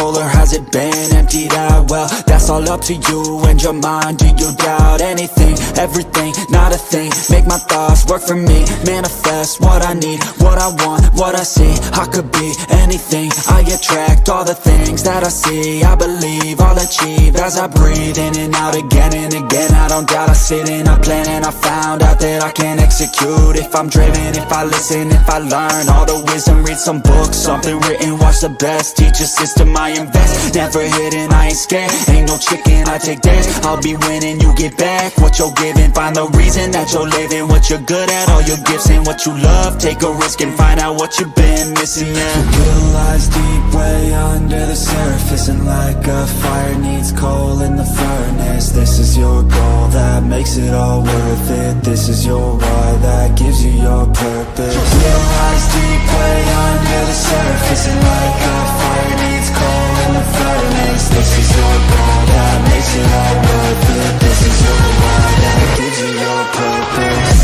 full, or has it been emptied out? Well, that's all up to you and your mind. Do you doubt anything, everything, not a thing? Make my thoughts work for me, manifest what I need, what I want, what I see. I could be anything, I attract all the things that I see. I believe I'll achieve as I breathe in and out again and again. I don't doubt, I sit and I plan, and I found out that I can execute if I'm driven, if I listen, if I learn all the wisdom. Read some books, something written, watch the best, teach a system I invest. Never hidden, I ain't scared, ain't no chicken, I take dares. I'll be winning, you get back what you're giving. Find the reason that you're living, what you're good at, all your gifts and what you love. Take a risk and find out what you've been missing. Yeah. The will lies deep way under the surface, and like a fire needs coal in the furnace. This is your goal that makes it all worth it. This is your why that gives you your purpose. The will lies deep way under the surface, and like a fire needs coal in the furnace. This is your goal that makes it all worth it. This is your why that gives you your purpose.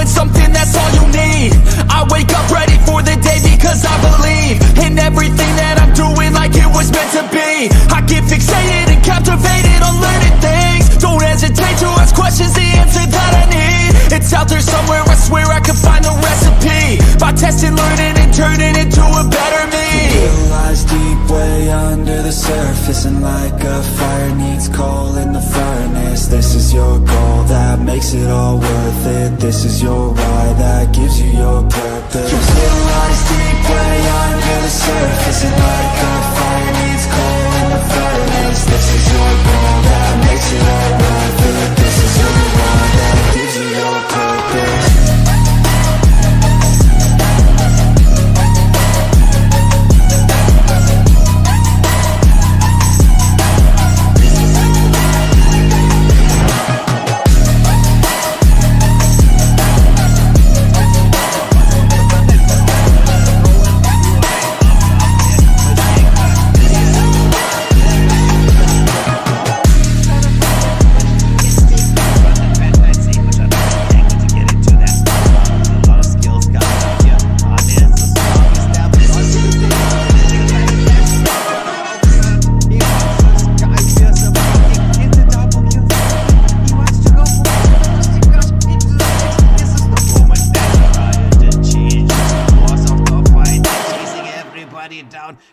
Something, that's all you need. I wake up ready for the day because I believe in everything that I'm doing, like it was meant to be. I get fixated and captivated on learning things. Don't hesitate to ask questions, the answer that I need. It's out there somewhere, I swear I can find the recipe. By testing, learning, and turning into a better me. The will lies deep way under the surface, and like a fire needs coal in the furnace. This is your goal that makes it all worth it. This is your why that gives you your purpose. The will lies deep way under the surface, and like a fire needs coal in the furnace. This is your goal that makes it all worth it. This is your why that gives you your purpose.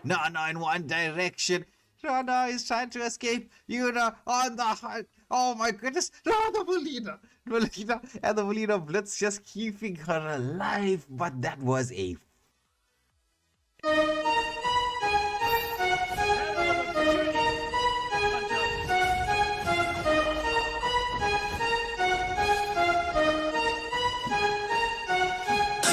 Nana in one direction. Nana is trying to escape. On the oh my goodness. No, the Melina and the Melina Blitz just keeping her alive. But that was a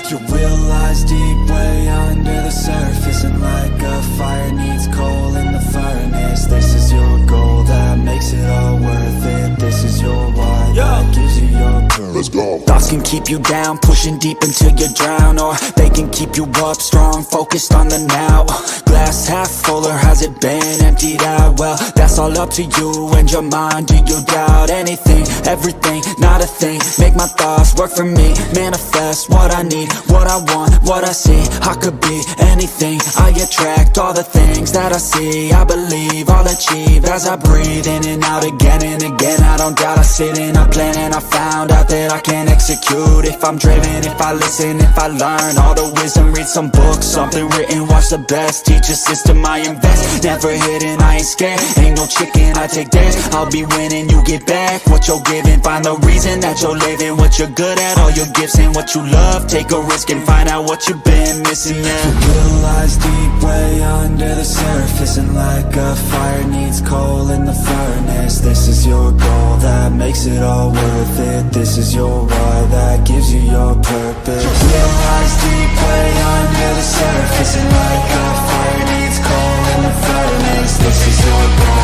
Your will lies deep way under the surface, and like a fire needs coal in the furnace. This is your goal that makes it all worth it. This is your why that gives you your purpose. Let's go. Thoughts can keep you down, pushing deep until you drown, or they can keep you up strong, focused on the now. Glass half full, or has it been emptied out? Well, that's all up to you and your mind. Do you doubt anything, everything, not a thing? Make my thoughts work for me, manifest what I need, what I want, what I see. I could be anything, I attract all the things that I see. I believe I'll achieve as I breathe in and out again and again. I don't doubt, I sit and I plan, and I found out that I can execute if I'm driven, if I listen, if I learn all the wisdom. Read some books, something written, watch the best, teach a system I invest. Never hidden, I ain't scared, ain't no chicken, I take dares. I'll be winning, you get back what you're giving. Find the reason that you're living, what you're good at, all your gifts and what you love. Take a risk and find out what you've been missing. Yeah. The will lies deep way under the surface, and like a fire needs coal in the furnace. This is your goal that makes it all worth it. This is your why that gives you your purpose. The will lies deep way under the surface, and like a fire needs coal in the furnace. This is your goal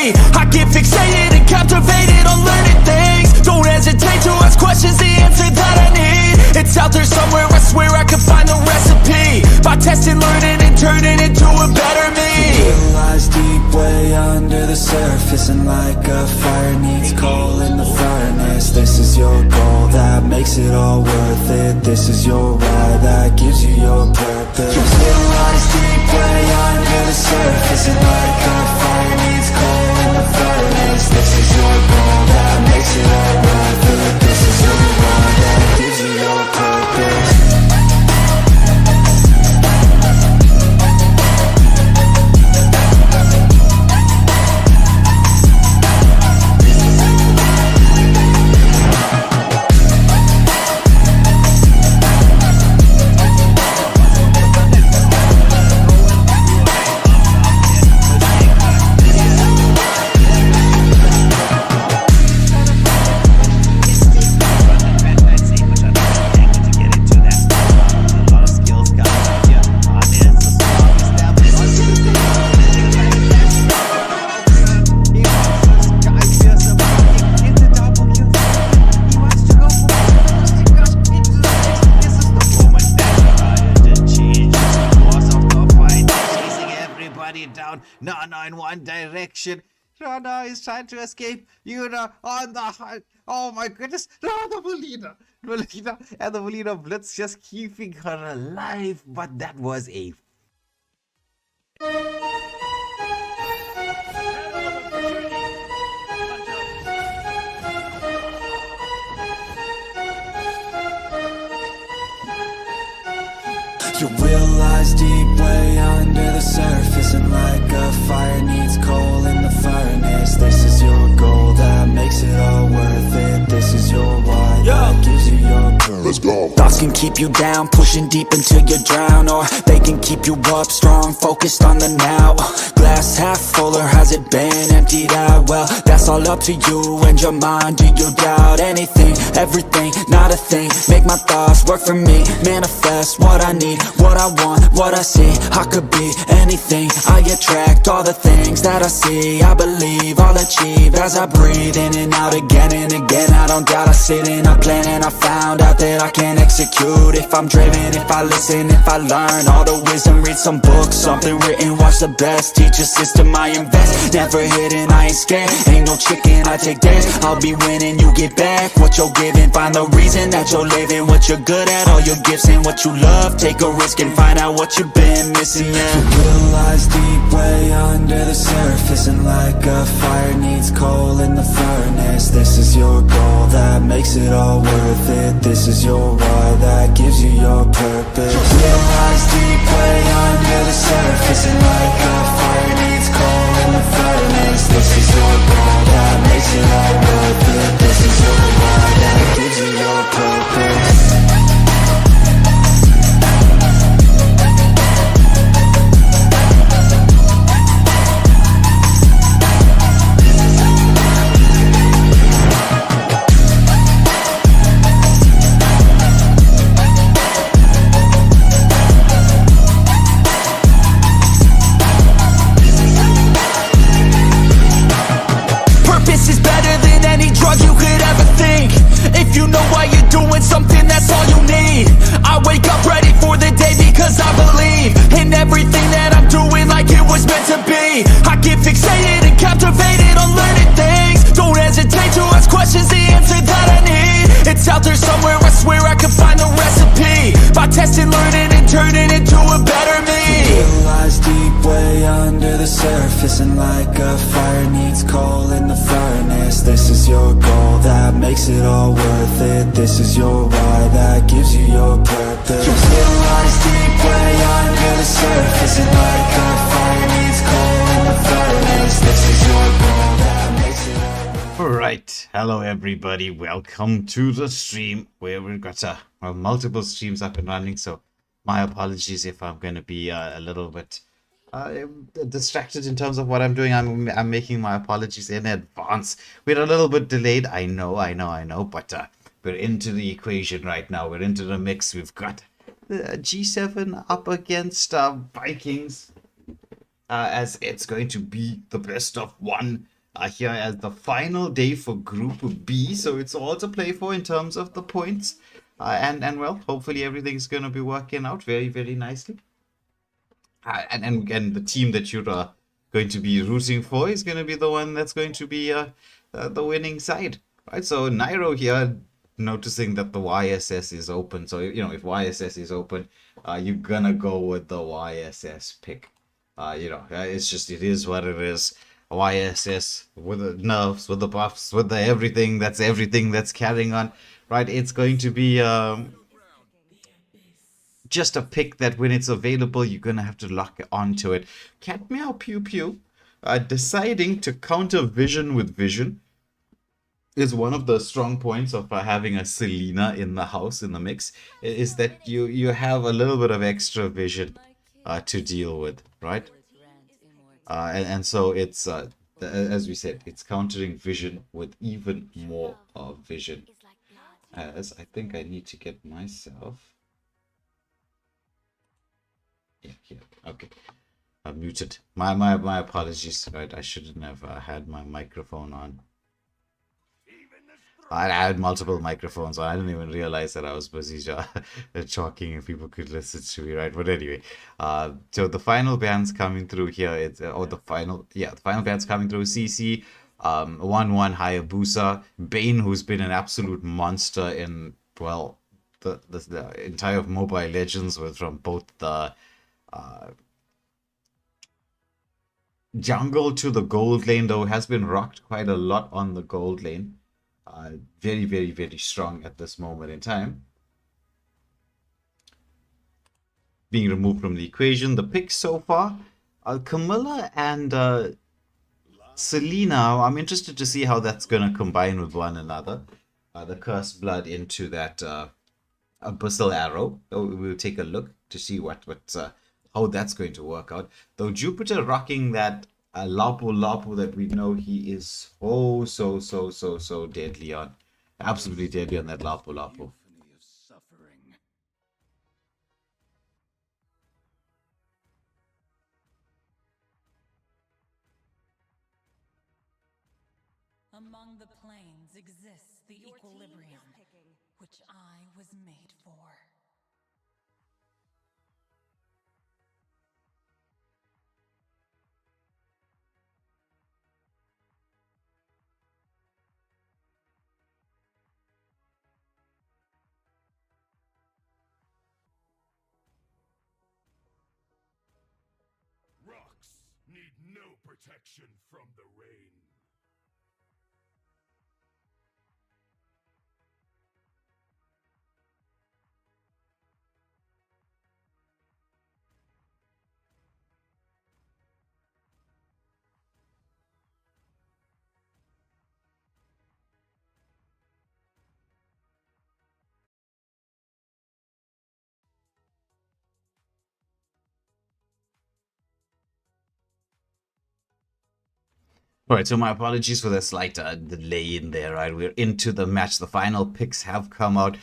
recipe. I get fixated and captivated on learning things. Don't hesitate to ask questions, the answer that I need. It's out there somewhere, I swear I can find the recipe. By testing, learning, and turning into a better me. The will lies deep way under the surface, and like a fire needs coal in the furnace. This is your goal that makes it all worth it. This is your why that gives you your purpose. Your will lies deep way under the surface, and like a fire needs coal in the furnace. This is your goal that makes it all worth it. This is your why that gives you your purpose. Down, Nana in one direction. Rana is trying to escape. Yuna on the hunt. Oh my goodness. The Melina. And the Melina Blitz just keeping her alive. But that was a Your will lies deep way under the surface, and like a fire needs coal in the furnace. This is your goal that makes it all worth it. This is your why that gives you your purpose. Let's go. Thoughts can keep you down, pushing deep until you drown, or they can keep you up strong, focused on the now. Glass half full, or has it been emptied out? Well, that's all up to you and your mind. Do you doubt anything, everything, not a thing? Make my thoughts work for me, manifest what I need, what I want, what I see. I could be anything, I attract all the things that I see. I believe I'll achieve as I breathe in and out again and again. I don't doubt, I sit and I plan, and I found out that I can execute if I'm driven, if I listen, if I learn all the wisdom. Read some books, something written, watch the best. Teach a system, I invest, never hidden, I ain't scared. Ain't no chicken, I take dares. I'll be winning, you get back what you're giving. Find the reason that you're living, what you're good at, all your gifts and what you love. Take a risk and find out what you've been missing, yeah. Your will lies deep way under the surface, and like a fire needs coal in the furnace. This is your goal that makes it all worth it. This is your why that gives you your purpose. Your will lies deep way under the surface, and like a fire needs coal in the furnace. This is your goal that makes it all worth it. This is your why that gives you your purpose. Something, that's all you need. I wake up ready for the day because I believe in everything that I'm doing like it was meant to be. I get fixated and captivated on learning things. Don't hesitate to ask questions, the answer that I need. It's out there somewhere, I swear I can find the recipe. By testing, learning, and turning into a better me. Your will lies deep way under the surface, and like a fire needs coal in the furnace. This is your goal that makes it all worth it. This is your why that gives you your purpose. Your will lies deep way under the surface, and like a fire needs coal in the furnace. This is your goal that makes it all. Alright, hello everybody, welcome to the stream where we've got multiple streams up and running, so my apologies if I'm going to be a little bit distracted in terms of what I'm doing. I'm making my apologies in advance. We're a little bit delayed, I know, but we're into the equation right now, we're into the mix. We've got G7 up against Vikings, as it's going to be the best of one. here as the final day for Group B. So it's all to play for in terms of the points. And well, hopefully everything's going to be working out very, very nicely. And the team that you're going to be rooting for is going to be the one that's going to be the winning side, right? So Nairo here noticing that the YSS is open. So if YSS is open, you're gonna go with the YSS pick. It is what it is. YSS with the nerfs, with the buffs, with the everything that's carrying on, right? It's going to be just a pick that when it's available, you're going to have to lock onto it. Cat Meow Pew Pew deciding to counter vision with vision is one of the strong points of having a Selena in the house, in the mix, is that you have a little bit of extra vision to deal with, right? And so it's, as we said, it's countering vision with even more vision. As I think I need to get myself... Yeah, okay. I'm muted. My apologies, right? I shouldn't have had my microphone on. I had multiple microphones, so I didn't even realize that I was busy talking and people could listen to me, right? But anyway, so the final bands coming through here, the final bands coming through. CC, 1-1 Hayabusa, Bane, who's been an absolute monster in, well, the entire Mobile Legends, from both the jungle to the gold lane, though has been rocked quite a lot on the gold lane. Very, very, very strong at this moment in time. Being removed from the equation. The picks so far, Camilla and Selena. I'm interested to see how that's going to combine with one another. The Cursed Blood into that Abyssal Arrow. We'll take a look to see how that's going to work out. Though Jupiter rocking that Lapu Lapu that we know he is so deadly on. Absolutely deadly on that Lapu Lapu. Among the planes exists the equilibrium, which I was made for. Rocks need no protection from the rain. All right, so my apologies for the slight delay in there, right? We're into the match. The final picks have come out.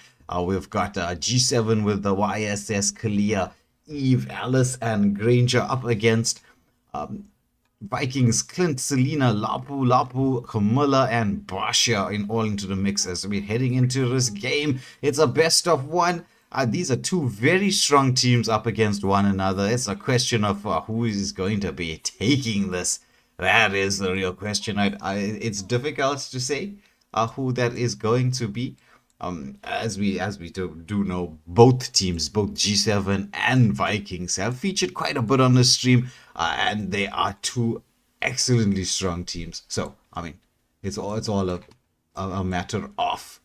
We've got G7 with the YSS, Kalia, Eve, Alice, and Granger up against Vikings, Clint, Selena, Lapu Lapu, Camilla, and Basha all into the mix as we're heading into this game. It's a best of one. These are two very strong teams up against one another. It's a question of who is going to be taking this. That is the real question. It's difficult to say who that is going to be. As we do know, both teams, both G7 and Vikings, have featured quite a bit on the stream, and they are two excellently strong teams. So I mean, it's all a matter of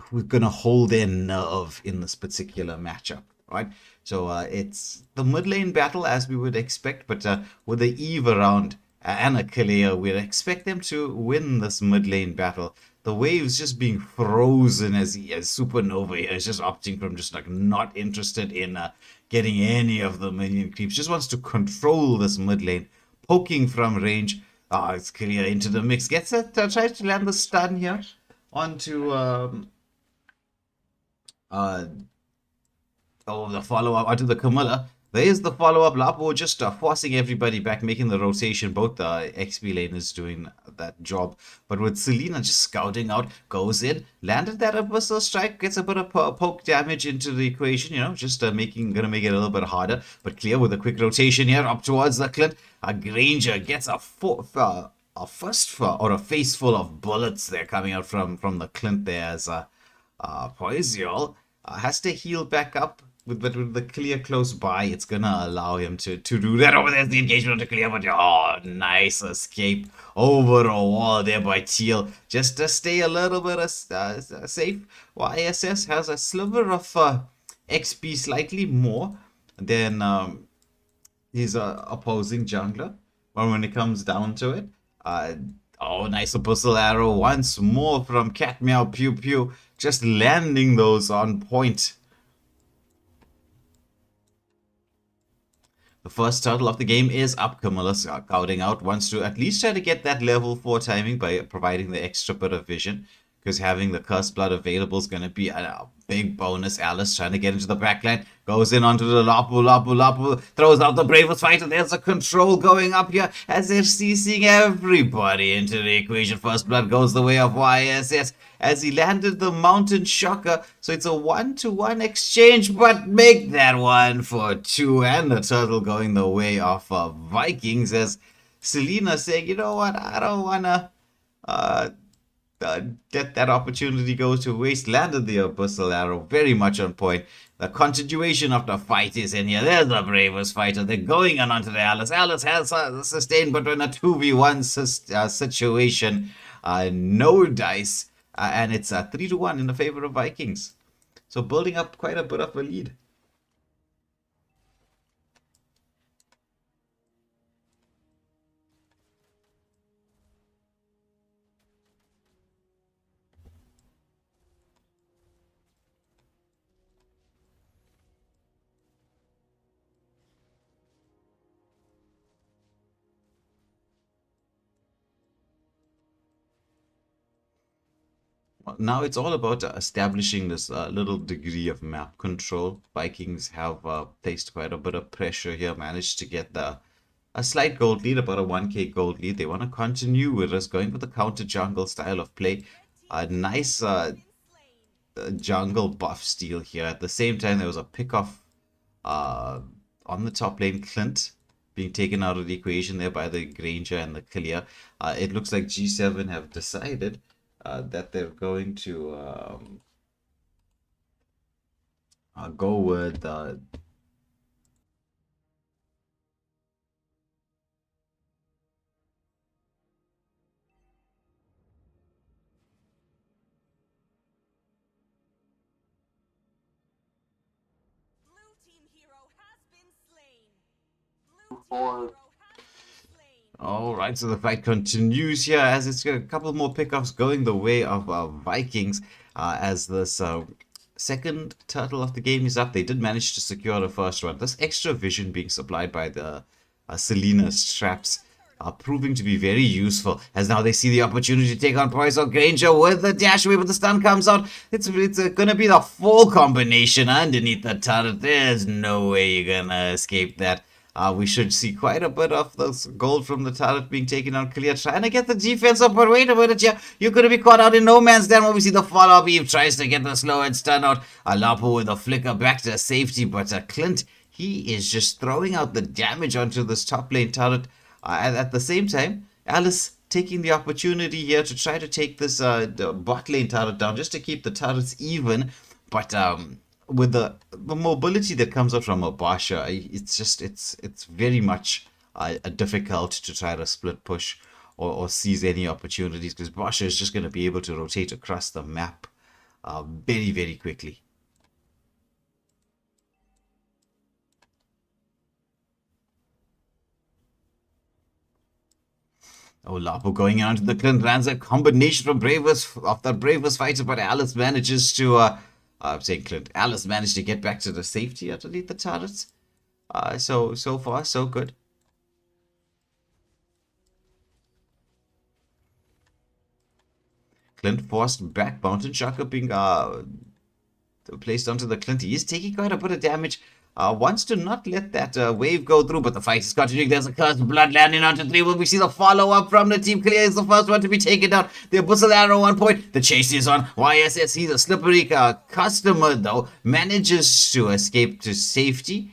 who's gonna hold their nerve in this particular matchup, right? So it's the mid lane battle as we would expect, but with the Eve around and a Kalea, we'd expect them to win this mid lane battle. The waves just being frozen as Supernova here is just opting from just like not interested in getting any of the minion creeps. Just wants to control this mid lane, poking from range. It's Kalea into the mix. Gets it, tries to land the stun here onto the follow-up onto the Camilla. There is the follow-up. Lapo just forcing everybody back, making the rotation. Both the XP laners doing that job. But with Selena just scouting out, goes in, landed that Abyssal Strike, gets a bit of poke damage into the equation, you know, just gonna make it a little bit harder. But clear with a quick rotation here up towards the Clint. Granger gets a face full of bullets there coming out from the Clint there as Poisiol has to heal back up. But with the clear close by, it's gonna allow him to do that. Oh, there's the engagement to clear, but oh, nice escape over a wall there by Teal, just to stay a little bit safe. While ISS has a sliver of XP, slightly more than his opposing jungler. But when it comes down to it, oh, nice abyssal arrow once more from Cat Meow Pew Pew, just landing those on point. The first turtle of the game is up. Camilla scouting out, wants to at least try to get that level 4 timing by providing the extra bit of vision, because having the Cursed Blood available is going to be a big bonus. Alice trying to get into the backline, goes in onto the Lapu, throws out the Bravest Fighter. There's a control going up here as they're CCing everybody into the equation. First Blood goes the way of YSS as he landed the Mountain Shocker. So it's a 1-to-1 exchange, but make that 1 for 2. And the turtle going the way of Vikings as Selena saying, you know what, I don't want to get that opportunity go to waste. Landed the Abyssal Arrow very much on point. The continuation of the fight is in here. There's the Bravest Fighter. They're going on onto the Alice. Alice has sustained, but in a 2v1 situation, no dice. And it's 3-1 in the favor of Vikings. So building up quite a bit of a lead. Now it's all about establishing this little degree of map control. Vikings have placed quite a bit of pressure here, managed to get a slight gold lead, about a 1k gold lead. They want to continue with us, going with the counter jungle style of play. A nice jungle buff steal here. At the same time, there was a pick off on the top lane. Clint being taken out of the equation there by the Granger and the clear. It looks like G7 have decided that they're going to go with Alright, so the fight continues here as it's got a couple more pickups going the way of Vikings as this second turtle of the game is up. They did manage to secure the first one. This extra vision being supplied by the Selena's traps are proving to be very useful as now they see the opportunity to take on Poison Granger with the dash away, but the stun comes out. It's going to be the full combination underneath the turret. There's no way you're going to escape that. We should see quite a bit of this gold from the turret being taken on clear, trying to get the defense up, but wait a minute, yeah, you're going to be caught out in no man's land when we see the follow-up. Eve tries to get the slow and stun out. Alapo with a flicker back to safety, but Clint, he is just throwing out the damage onto this top lane turret. And at the same time, Alice taking the opportunity here to try to take this the bot lane turret down just to keep the turrets even, but with the mobility that comes out from Obasha, it's very much difficult to try to split push or seize any opportunities, because Basha is just going to be able to rotate across the map very, very quickly. Oh, Lapo going on to the Clint, lands a combination from the Bravest Fighter, but Alice manages to I'm saying Clint. Alice managed to get back to the safety underneath the turrets. So far, so good. Clint forced back. Mountain Shocker being placed onto the Clint. He is taking quite a bit of damage. wants to not let that wave go through, but the fight is continuing. There's a cursed blood landing onto 3. Will we see the follow-up from the team? Clear is the first one to be taken down. The Abyssal Arrow 1 point. The chase is on. YSS, he's a slippery customer, though. Manages to escape to safety.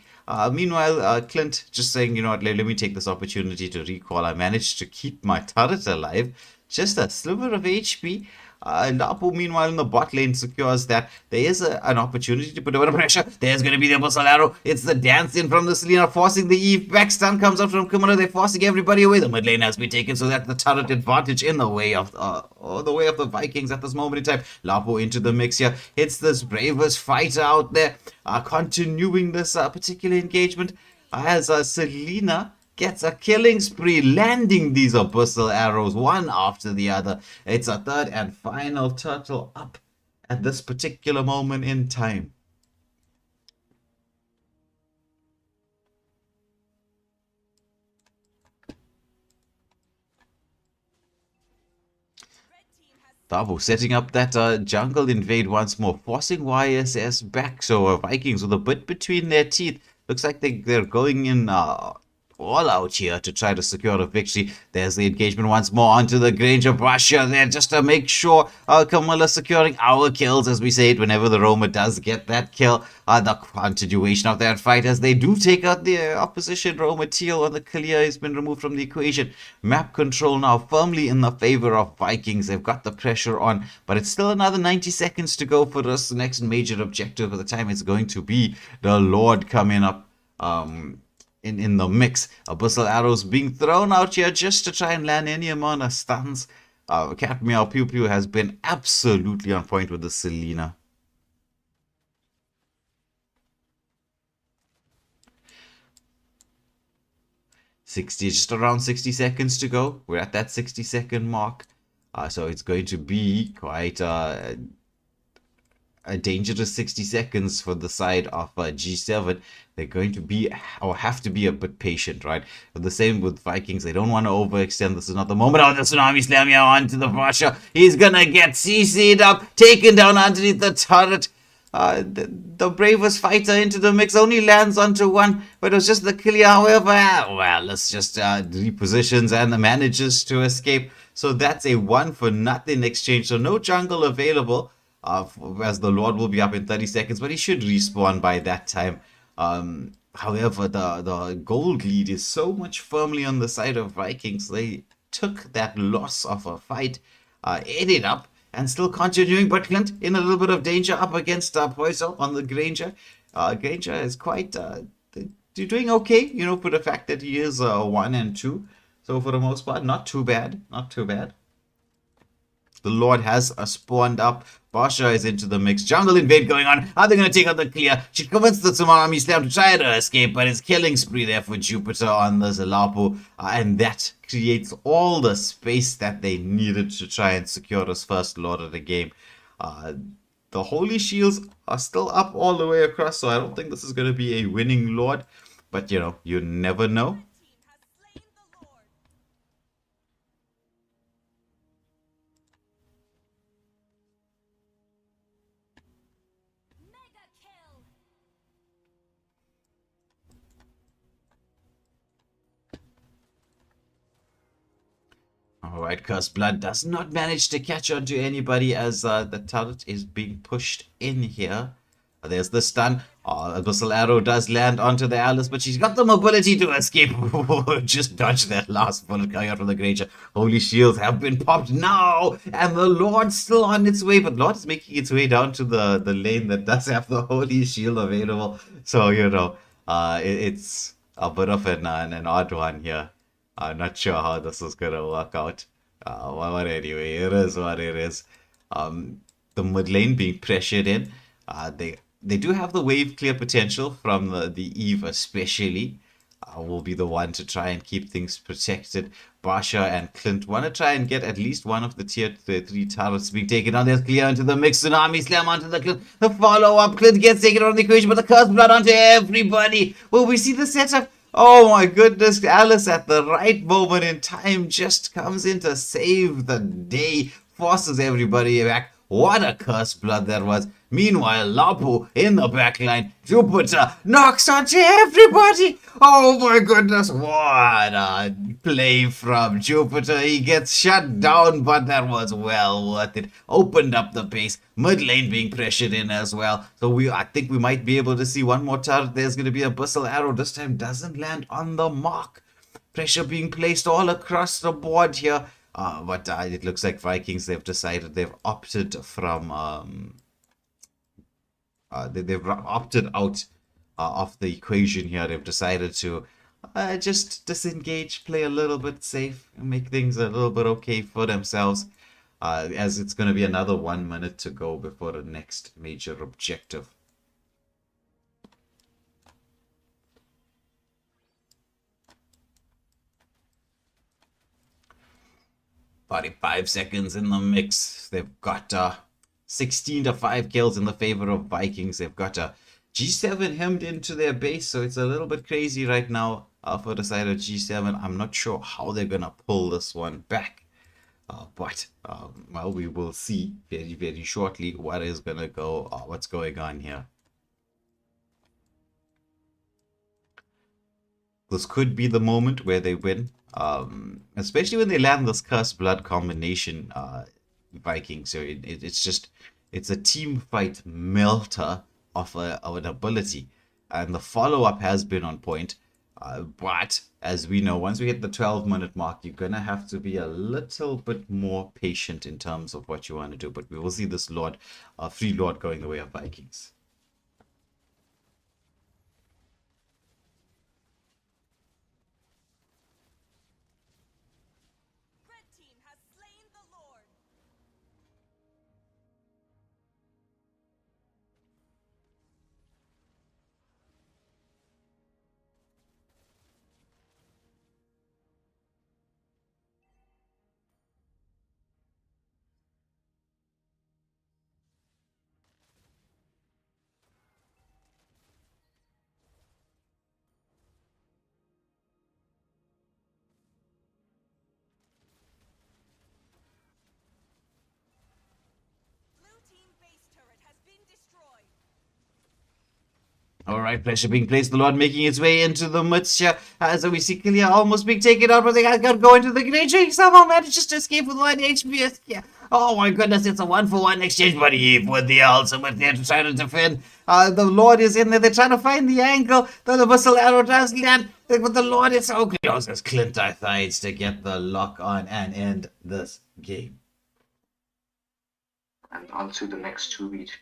Meanwhile, Clint just saying, you know what, let me take this opportunity to recall. I managed to keep my turret alive. Just a sliver of HP. Lapo, meanwhile, in the bot lane secures that. There is an opportunity to put a bit of pressure. There's going to be the Abyssal Arrow. It's the dance in from the Selena, forcing the Eve. Back stun comes up from Kumara. They're forcing everybody away. The mid lane has been taken, so that's the turret advantage in the way of the Vikings at this moment in time. Lapo into the mix here. Hits this bravest fighter out there. Continuing this particular engagement as Selena gets a killing spree, landing these Abyssal Arrows one after the other. It's a third and final turtle up at this particular moment in time. Thabo setting up that jungle invade once more, forcing YSS back. So Vikings with a bit between their teeth. Looks like they're going in all out here to try to secure a victory. There's the engagement once more onto the Granger Brusher there just to make sure Camilla securing our kills, as we say it whenever the Roma does get that kill. The continuation of that fight as they do take out the opposition Roma Teal on the clear has been removed from the equation. Map control now firmly in the favor of Vikings. They've got the pressure on, but it's still another 90 seconds to go for this next major objective. At the time it's going to be the Lord coming up in the mix. Abyssal Arrows being thrown out here just to try and land any amount of stuns. Cat Meow Pew Pew has been absolutely on point with the Selena. Just around 60 seconds to go. We're at that 60-second mark. So it's going to be quite a dangerous 60 seconds for the side of G7. They're going to be, or have to be, a bit patient, right? But the same with Vikings. They don't want to overextend. This is not the moment. Oh, the Tsunami Slam here onto the Brusher. He's gonna get CC'd up, taken down underneath the turret. The bravest fighter into the mix only lands onto one, but it was just the clear. However, well, let's just repositions and manages to escape. So that's a 1-for-nothing exchange. So no jungle available. As the Lord will be up in 30 seconds, but he should respawn by that time. However, the gold lead is so much firmly on the side of Vikings. They took that loss of a fight, ate it up, and still continuing. But Clint in a little bit of danger up against Poisson on the Granger. Granger is quite doing okay, you know, for the fact that he is 1 and 2. So for the most part, not too bad, not too bad. The Lord has spawned up. Basha is into the mix. Jungle invade going on. Are they going to take out the clear? She convinced the Tsunami Slam to try to escape, but it's killing spree there for Jupiter on the Zalapo. And that creates all the space that they needed to try and secure this first Lord of the game. The Holy Shields are still up all the way across, so I don't think this is going to be a winning Lord. But, you know, you never know. Alright, Cursed Blood does not manage to catch on to anybody as the turret is being pushed in here. There's the stun. Abyssal Arrow does land onto the Alice, but she's got the mobility to escape. Just dodge that last bullet coming out from the Granger. Holy Shields have been popped now, and the Lord's still on its way, but Lord is making its way down to the lane that does have the Holy Shield available. So, you know, it's a bit of an odd one here. I'm not sure how this is going to work out. But anyway, it is what it is. The mid lane being pressured in. They do have the wave clear potential from the Eve especially. Will be the one to try and keep things protected. Basha and Clint want to try and get at least one of the tier 3 turrets being taken on. There's clear into the mix. Tsunami Slam onto the Clint. The follow-up. Clint gets taken on the equation, but the Cursed Blood onto everybody. Will we see the setup? Oh my goodness, Alice at the right moment in time just comes in to save the day, forces everybody back. What a curse blood that was. Meanwhile, Lapu in the back line, Jupiter knocks onto everybody. Oh my goodness, what a play from Jupiter. He gets shut down, but that was well worth it. Opened up the pace. Mid lane being pressured in as well. So I think we might be able to see one more turret. There's going to be a Abyssal Arrow. This time doesn't land on the mark. Pressure being placed all across the board here. But it looks like Vikings, they've opted from they've opted out of the equation here. They've decided to just disengage, play a little bit safe, and make things a little bit okay for themselves. As it's going to be another 1 minute to go before the next major objective. "45 seconds in the mix. They've got 16 to 5 kills in the favor of Vikings. They've got a G7 hemmed into their base, so it's a little bit crazy right now for the side of G7. I'm not sure how they're going to pull this one back. But well, we will see very, very shortly what is going to go, what's going on here. This could be the moment where they win, especially when they land this Cursed Blood combination, Viking. So it's a team fight melter of an ability, and the follow-up has been on point. But as we know, once we hit the 12-minute mark, you're gonna have to be a little bit more patient in terms of what you want to do. But we will see this free Lord going the way of Vikings. All right, pressure being placed. The Lord making its way into the midst here. So we see Kalia almost being taken out, but they got to go into the Great Drink. Somehow manages to escape with 1 HP. Yeah. Oh my goodness, it's a 1-for-1 exchange, but he with the ultimate there to try to defend. The Lord is in there. They're trying to find the angle. The Abyssal Arrow does land, but the Lord is so close as Clint decides to get the lock on and end this game. And on to the next 2 beat.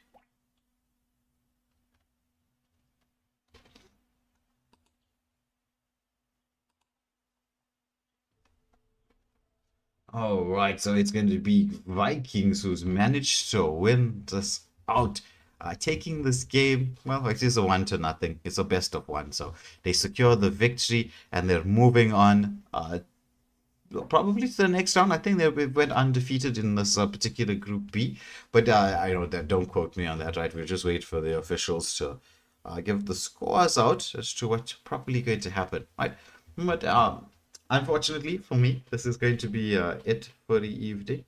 All right, so it's going to be Vikings who's managed to win this out. Taking this game, well, it is a 1-0. It's a best of 1. So they secure the victory and they're moving on probably to the next round. I think they went undefeated in this particular Group B. But I know that, don't quote me on that, right? We'll just wait for the officials to give the scores out as to what's probably going to happen, right? But unfortunately for me, this is going to be it for the evening.